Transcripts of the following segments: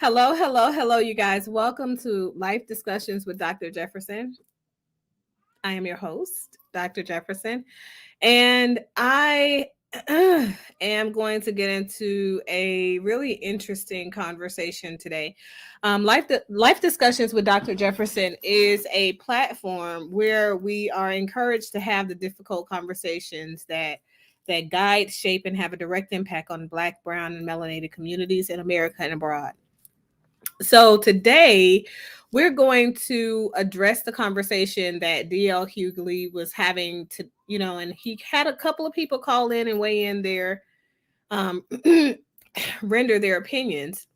Hello, you guys. Welcome to Life Discussions with Dr. Jefferson. I am your host, Dr. Jefferson, and I am going to get into a really interesting conversation today. Life Discussions with Dr. Jefferson is a platform where we are encouraged to have the difficult conversations that guide, shape, and have a direct impact on Black, Brown, and melanated communities in America and abroad. So today we're going to address the conversation that DL Hughley was having and he had a couple of people call in and weigh in their um, render their opinions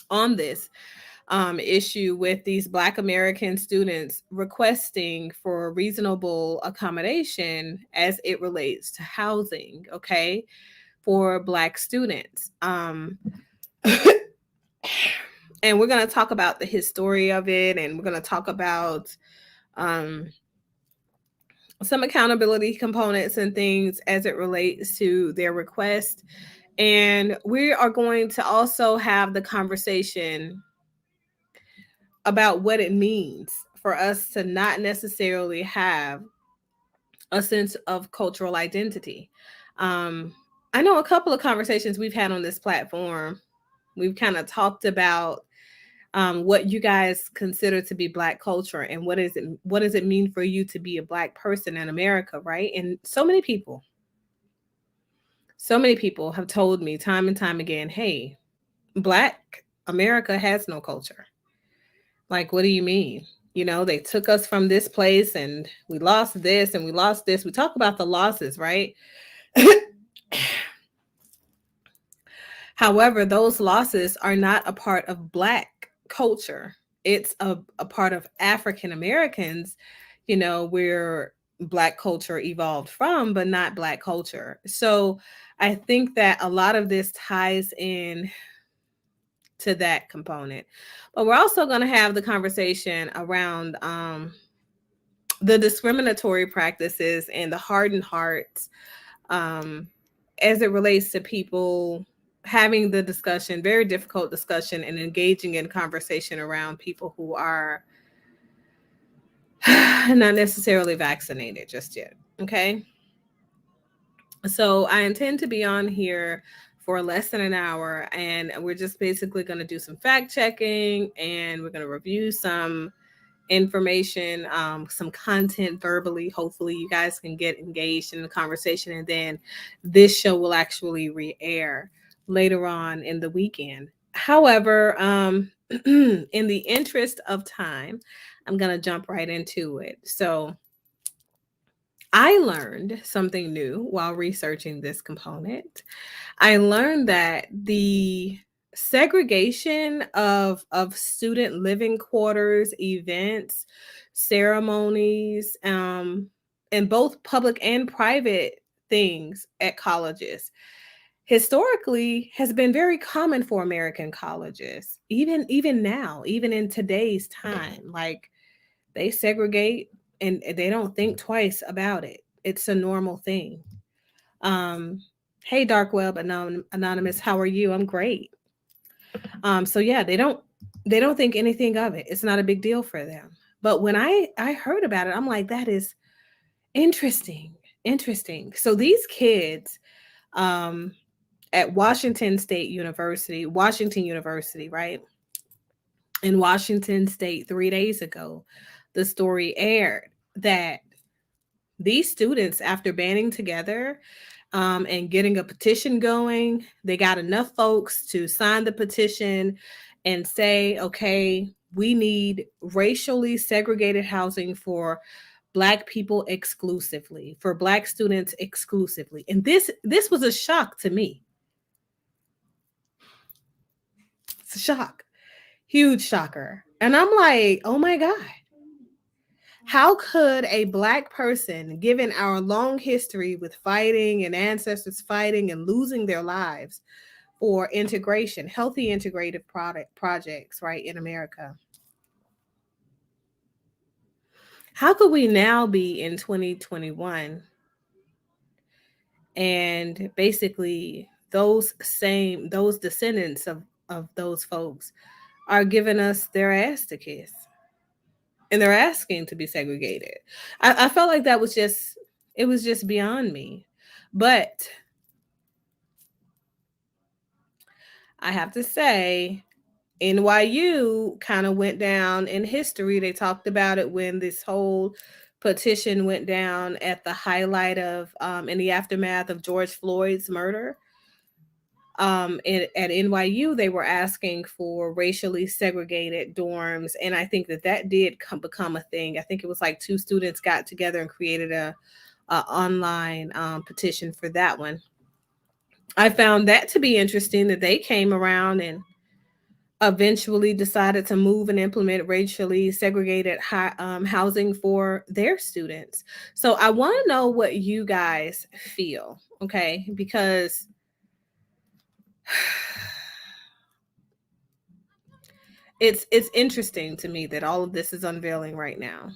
on this issue with these Black American students requesting for reasonable accommodation as it relates to housing, okay, for Black students. And we're going to talk about the history of it, and we're going to talk about um, some accountability components and things as it relates to their request. And we are going to also have the conversation about what it means for us to not necessarily have a sense of cultural identity. Um, I know a couple of conversations we've had on this platform, we've kind of talked about what you guys consider to be Black culture and what does it mean for you to be a Black person in America, right? And so many people have told me time and time again, hey, Black America has no culture. Like, what do you mean? They took us from this place and we lost this and we lost this. We talk about the losses, right? However, those losses are not a part of Black culture. It's a part of African Americans, where Black culture evolved from, but not Black culture. So I think that a lot of this ties in to that component. But we're also going to have the conversation around the discriminatory practices and the hardened hearts um, as it relates to people having the discussion, very difficult discussion, and engaging in conversation around people who are not necessarily vaccinated just yet. Okay. So I intend to be on here for less than an hour, and we're just basically going to do some fact checking, and we're going to review some information, some content verbally. Hopefully you guys can get engaged in the conversation, and then this show will actually re-air later on in the weekend. However, in the interest of time, I'm going to jump right into it. So I learned something new while researching this component. I learned that the segregation of student living quarters, events, ceremonies, and both public and private things at colleges historically has been very common for American colleges. Even now, even in today's time, like they segregate and they don't think twice about it. It's a normal thing. Um, hey, dark web anonymous, how are you? I'm great. So yeah, they don't think anything of it. It's not a big deal for them. But when I heard about it, I'm like, that is interesting, interesting. So these kids um, at Washington University, right? In Washington State 3 days ago, the story aired that these students, after banding together and getting a petition going, they got enough folks to sign the petition and say, okay, we need racially segregated housing for Black people exclusively, for Black students exclusively. And this was a shock to me. It's a shock, huge shocker. And I'm like, oh my God. How could a Black person, given our long history with fighting and ancestors fighting and losing their lives for integration, healthy integrative projects, right, in America, how could we now be in 2021 and basically those descendants of those folks are giving us their ass to kiss, and they're asking to be segregated. I felt like that was just, it was just beyond me. But I have to say, NYU kind of went down in history. They talked about it when this whole petition went down at the highlight of, in the aftermath of George Floyd's murder. At NYU, they were asking for racially segregated dorms, and I think that that did become a thing. I think it was like two students got together and created a online petition for that one. I found that to be interesting that they came around and eventually decided to move and implement racially segregated housing for their students. So I want to know what you guys feel, okay? Because it's interesting to me that all of this is unveiling right now.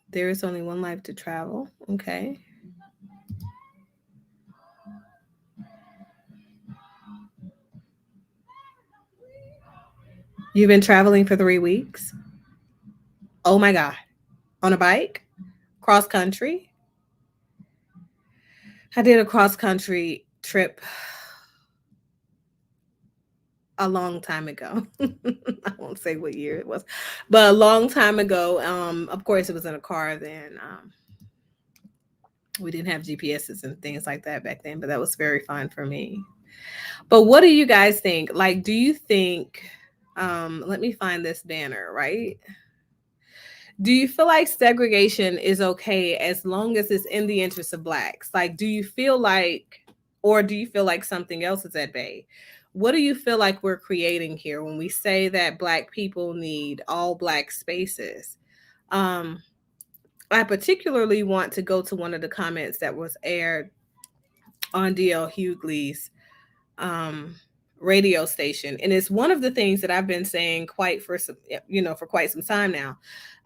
There is only one life to travel, okay? You've been traveling for 3 weeks. Oh my god, on a bike, cross country. I did a cross country trip a long time ago. I won't say what year it was, but a long time ago. Of course, it was in a car then. We didn't have GPSs and things like that back then, but that was very fun for me. But what do you guys think? Like, do you think, let me find this banner, right? Do you feel like segregation is okay as long as it's in the interest of blacks? Like, do you feel like, or do you feel like something else is at bay? What do you feel like we're creating here when we say that black people need all black spaces? Um, I particularly want to go to one of the comments that was aired on DL Hughley's um, radio station, and it's one of the things that I've been saying quite for some, for quite some time now.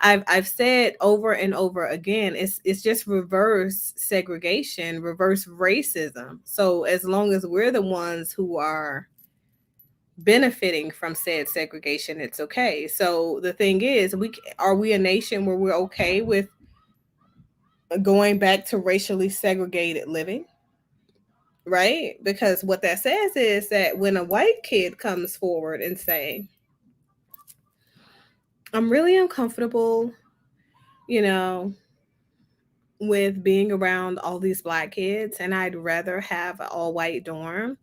I've said over and over again, it's just reverse segregation, reverse racism. So as long as we're the ones who are benefiting from said segregation, it's okay. So the thing is, are we a nation where we're okay with going back to racially segregated living? Right? Because what that says is that when a white kid comes forward and say, I'm really uncomfortable, you know, with being around all these black kids and I'd rather have an all white dorm.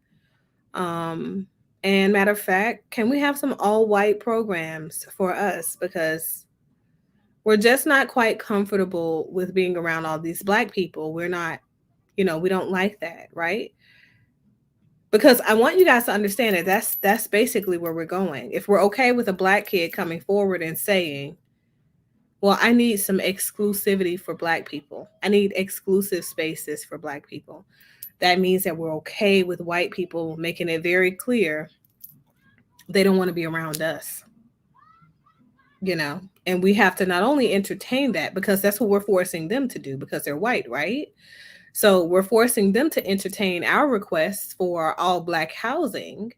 Um, and matter of fact, can we have some all white programs for us? Because we're just not quite comfortable with being around all these black people. We're not, we don't like that, right? Because I want you guys to understand that that's basically where we're going. If we're okay with a black kid coming forward and saying, "Well, I need some exclusivity for black people. I need exclusive spaces for black people." That means that we're okay with white people making it very clear they don't want to be around us, you know? And we have to not only entertain that because that's what we're forcing them to do because they're white, right? So we're forcing them to entertain our requests for all black housing,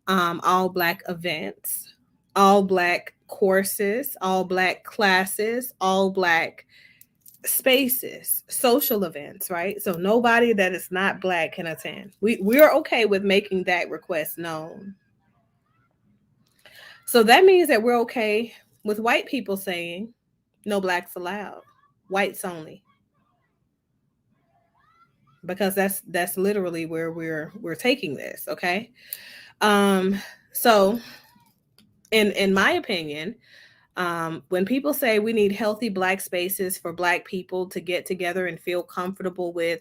all black events, all black courses, all black classes, all black spaces, social events, right? So nobody that is not black can attend. We're okay with making that request known. So that means that we're okay with white people saying no blacks allowed, whites only, because that's literally where we're taking this, okay? Um so in my opinion, when people say we need healthy black spaces for black people to get together and feel comfortable with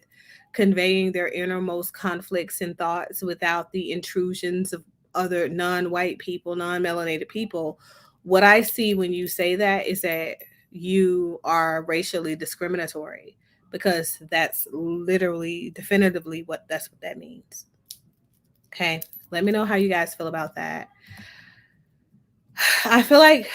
conveying their innermost conflicts and thoughts without the intrusions of other non-white people, non-melanated people, what I see when you say that is that you are racially discriminatory, because that's literally definitively what that means. Okay, let me know how you guys feel about that. I feel like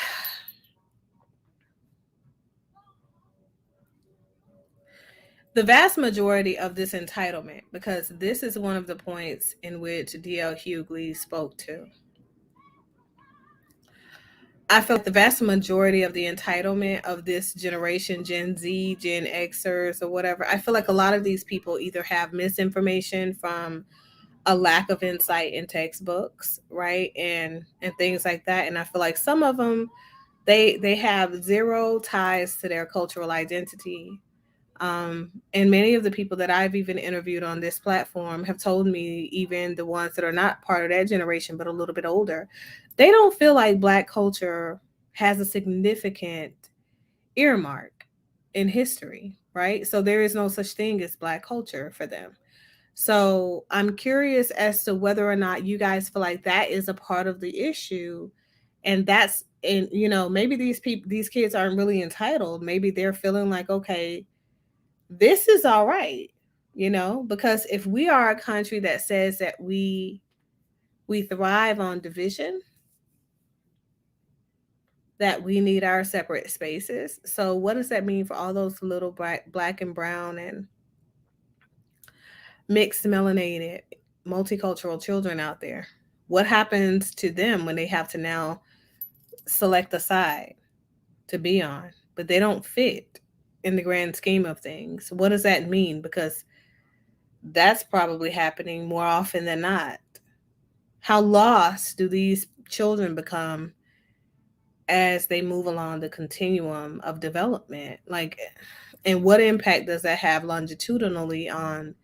the vast majority of this entitlement, because this is one of the points in which D.L. Hughley spoke to. I feel like the vast majority of the entitlement of this generation, Gen Z, Gen Xers, or whatever, I feel like a lot of these people either have misinformation from a lack of insight in textbooks, right, and things like that. And I feel like some of them, they have zero ties to their cultural identity. And many of the people that I've even interviewed on this platform have told me, even the ones that are not part of that generation but a little bit older, they don't feel like Black culture has a significant earmark in history, right? So there is no such thing as Black culture for them. So I'm curious as to whether or not you guys feel like that is a part of the issue, and that's, and maybe these kids aren't really entitled. Maybe they're feeling like, okay, this is all right, because if we are a country that says that we thrive on division, that we need our separate spaces. So what does that mean for all those little black and brown and mixed melanated multicultural children out there? What happens to them when they have to now select a side to be on, but they don't fit in the grand scheme of things? What does that mean? Because that's probably happening more often than not. How lost do these children become as they move along the continuum of development? Like, and what impact does that have longitudinally on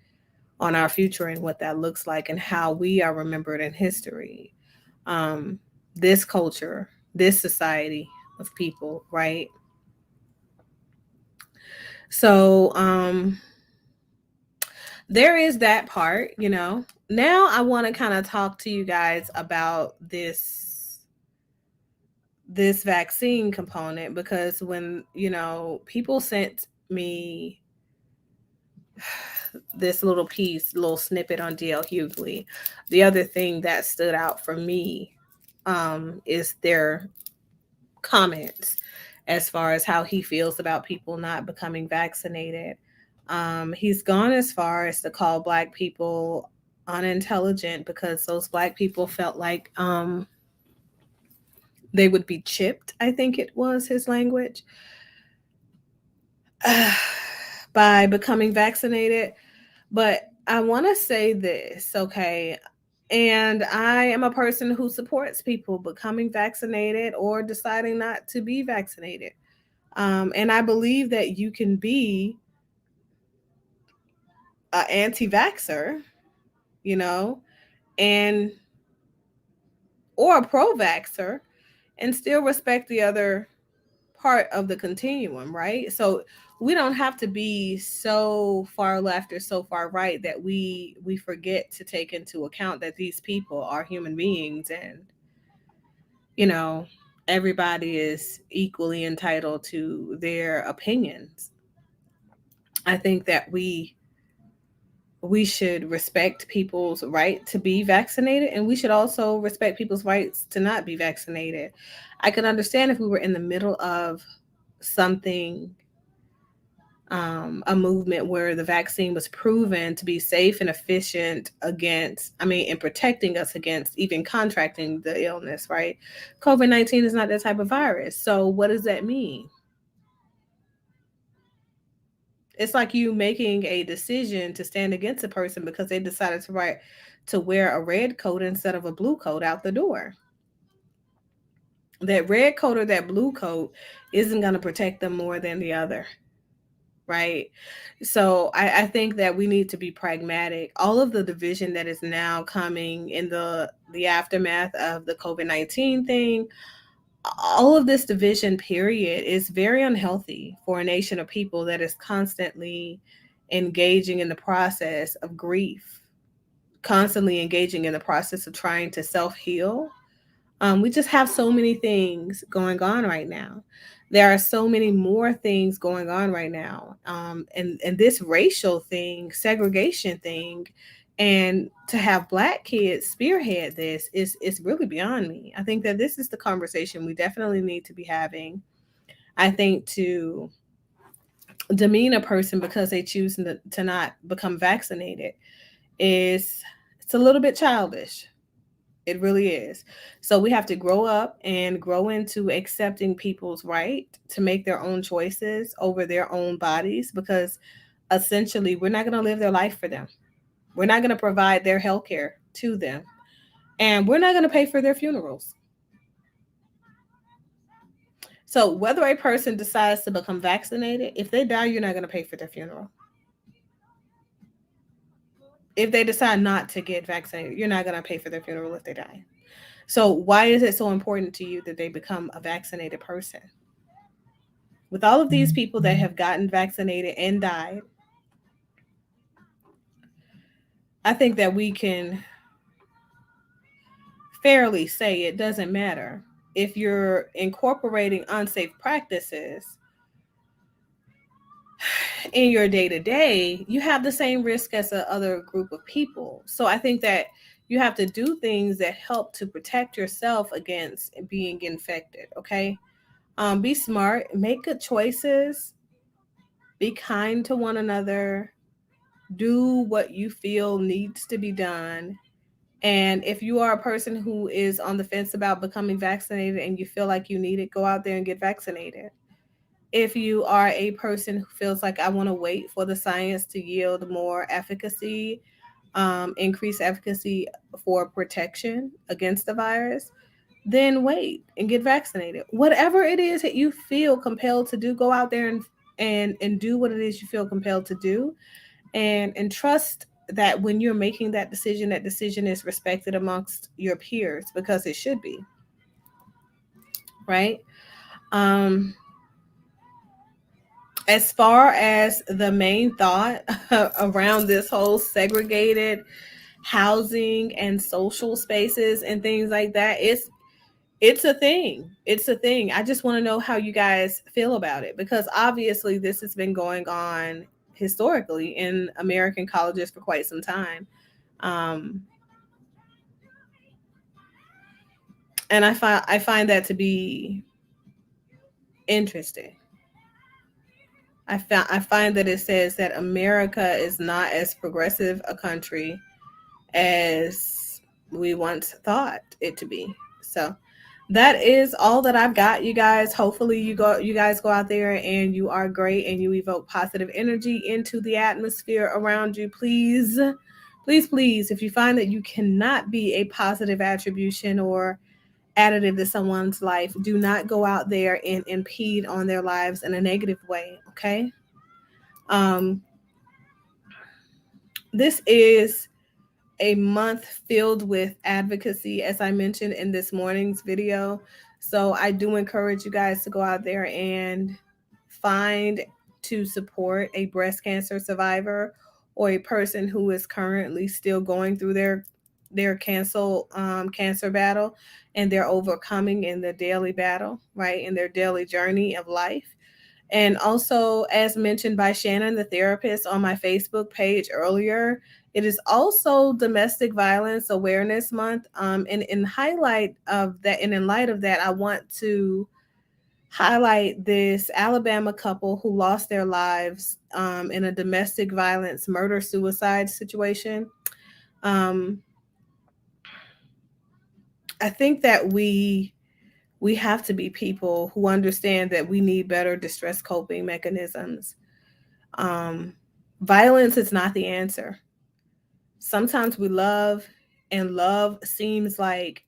our future and what that looks like and how we are remembered in history? um this culture, this society of people, right? So there is that part. Now I want to kind of talk to you guys about this vaccine component, because when people sent me this little piece, little snippet on DL Hughley, the other thing that stood out for me is their comments as far as how he feels about people not becoming vaccinated. He's gone as far as to call Black people unintelligent because those Black people felt like they would be chipped, I think it was his language, by becoming vaccinated. But I want to say this, okay? And I am a person who supports people becoming vaccinated or deciding not to be vaccinated. And I believe that you can be an anti vaxxer, you know, and or a pro vaxxer and still respect the other part of the continuum, right? So we don't have to be so far left or so far right that we forget to take into account that these people are human beings, and you know everybody is equally entitled to their opinions. I think that we should respect people's right to be vaccinated, and we should also respect people's rights to not be vaccinated. I could understand if we were in the middle of something, a movement where the vaccine was proven to be safe and efficient against, I mean, in protecting us against even contracting the illness, right? COVID-19 is not that type of virus. So, what does that mean? It's like you making a decision to stand against a person because they decided to wear a red coat instead of a blue coat out the door. That red coat or that blue coat isn't going to protect them more than the other, right? So I think that we need to be pragmatic. All of the division that is now coming in the aftermath of the COVID-19 thing, all of this division period is very unhealthy for a nation of people that is constantly engaging in the process of grief, constantly engaging in the process of trying to self-heal. We just have so many things going on right now. There are so many more things going on right now. And this racial thing, segregation thing, and to have Black kids spearhead this is really beyond me. I think that this is the conversation we definitely need to be having. I think to demean a person because they choose to not become vaccinated is, it's a little bit childish. It really is. So we have to grow up and grow into accepting people's right to make their own choices over their own bodies, because essentially we're not going to live their life for them. We're not going to provide their health care to them. And we're not going to pay for their funerals. So whether a person decides to become vaccinated, if they die, you're not going to pay for their funeral. If they decide not to get vaccinated, you're not going to pay for their funeral if they die. So why is it so important to you that they become a vaccinated person? With all of these people that have gotten vaccinated and died, I think that we can fairly say it doesn't matter if you're incorporating unsafe practices in your day to day, you have the same risk as a other group of people. So I think that you have to do things that help to protect yourself against being infected. Okay. Be smart, make good choices, be kind to one another, do what you feel needs to be done. And if you are a person who is on the fence about becoming vaccinated and you feel like you need it, go out there and get vaccinated. If you are a person who feels like I want to wait for the science to yield more efficacy, increase efficacy for protection against the virus, then wait and get vaccinated. Whatever it is that you feel compelled to do, go out there and do what it is you feel compelled to do, and trust that when you're making that decision is respected amongst your peers, because it should be, right? Um, as far as the main thought around this whole segregated housing and social spaces and things like that, it's a thing. It's a thing. I just want to know how you guys feel about it, because obviously this has been going on historically in American colleges for quite some time. Um, and I find that to be interesting. I find that it says that America is not as progressive a country as we once thought it to be. So that is all that I've got, you guys. Hopefully you guys go out there and you are great and you evoke positive energy into the atmosphere around you. Please, please, please, if you find that you cannot be a positive attribution or additive to someone's life, do not go out there and impede on their lives in a negative way, okay? Um, this is a month filled with advocacy, as I mentioned in this morning's video. So I do encourage you guys to go out there and find to support a breast cancer survivor or a person who is currently still going through their cancer battle, and they're overcoming in their daily battle, right, in their daily journey of life. And also, as mentioned by Shannon, the therapist, on my Facebook page earlier, it is also Domestic Violence Awareness Month. And in highlight of that, and in light of that, I want to highlight this Alabama couple who lost their lives in a domestic violence murder suicide situation. Um, I think that we have to be people who understand that we need better distress coping mechanisms. Um, Violence is not the answer. Sometimes we love, and love seems like,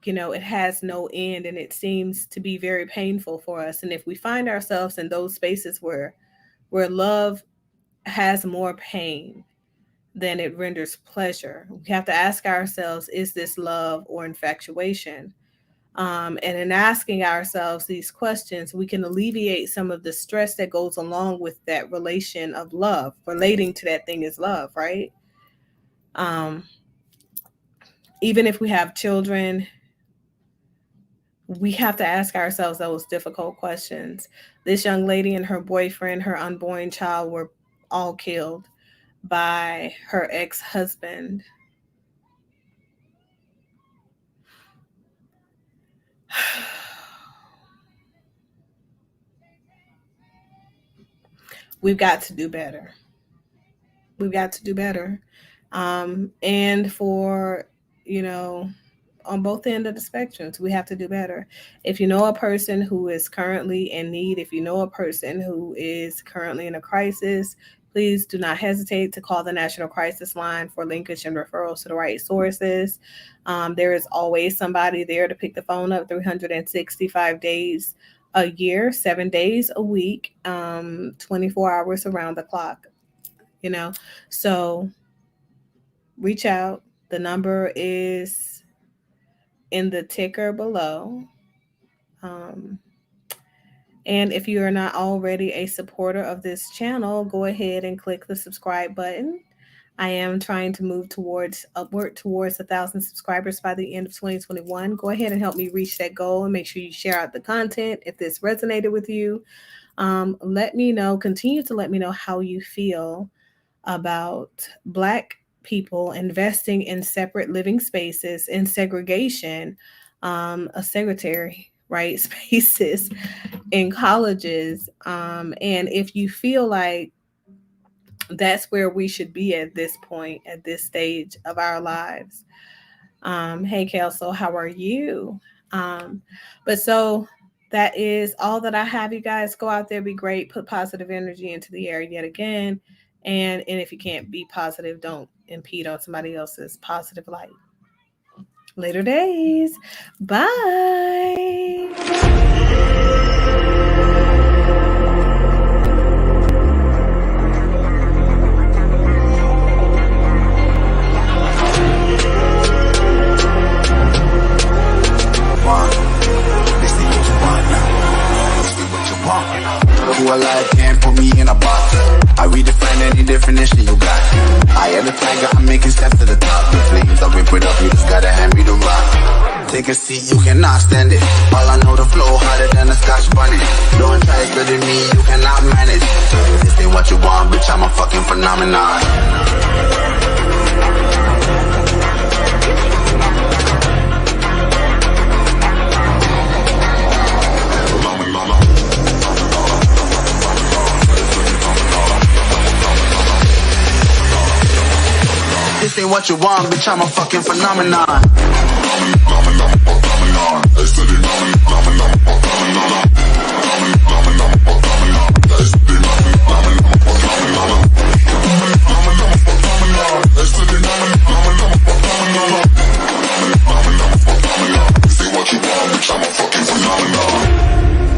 it has no end, and it seems to be very painful for us. And if we find ourselves in those spaces where love has more pain than it renders pleasure, we have to ask ourselves, is this love or infatuation? And in asking ourselves these questions, we can alleviate some of the stress that goes along with that relation of love. Relating to that thing is love, right? Um, Even if we have children, we have to ask ourselves those difficult questions. This young lady and her boyfriend, her unborn child, were all killed by her ex husband. we've got to do better. We've got to do better. And for, you know, on both end of the spectrums, we have to do better. If you know a person who is currently in need, if you know a person who is currently in a crisis, please do not hesitate to call the National Crisis Line for linkage and referrals to the right sources. There is always somebody there to pick the phone up 365 days a year, 7 days a week, 24 hours around the clock, you know. So reach out. The number is in the ticker below. And if you are not already a supporter of this channel, go ahead and click the subscribe button. I am trying to move upward towards 1,000 subscribers by the end of 2021. Go ahead and help me reach that goal, and make sure you share out the content if this resonated with you. Let me know, continue to let me know how you feel about Black people investing in separate living spaces, in segregation, a secretary, right, spaces in colleges. And if you feel like that's where we should be at this point, at this stage of our lives. Hey, Kelso, how are you? But so that is all that I have, you guys. Go out there, be great, put positive energy into the air yet again. And if you can't be positive, don't impede on somebody else's positive light. Later days. Bye. Who alive can't put me in a box. I redefine any definition you got. I am the tiger, I'm making steps to the top. The flames, I whip it up, you just gotta hand me the rock. Take a seat, you cannot stand it. All I know, the flow harder than a Scotch bonnet. Don't try studying me, you cannot manage. This ain't what you want, bitch, I'm a fucking phenomenon. This ain't what you want, bitch, I'm a fucking phenomenon. Phenomenon.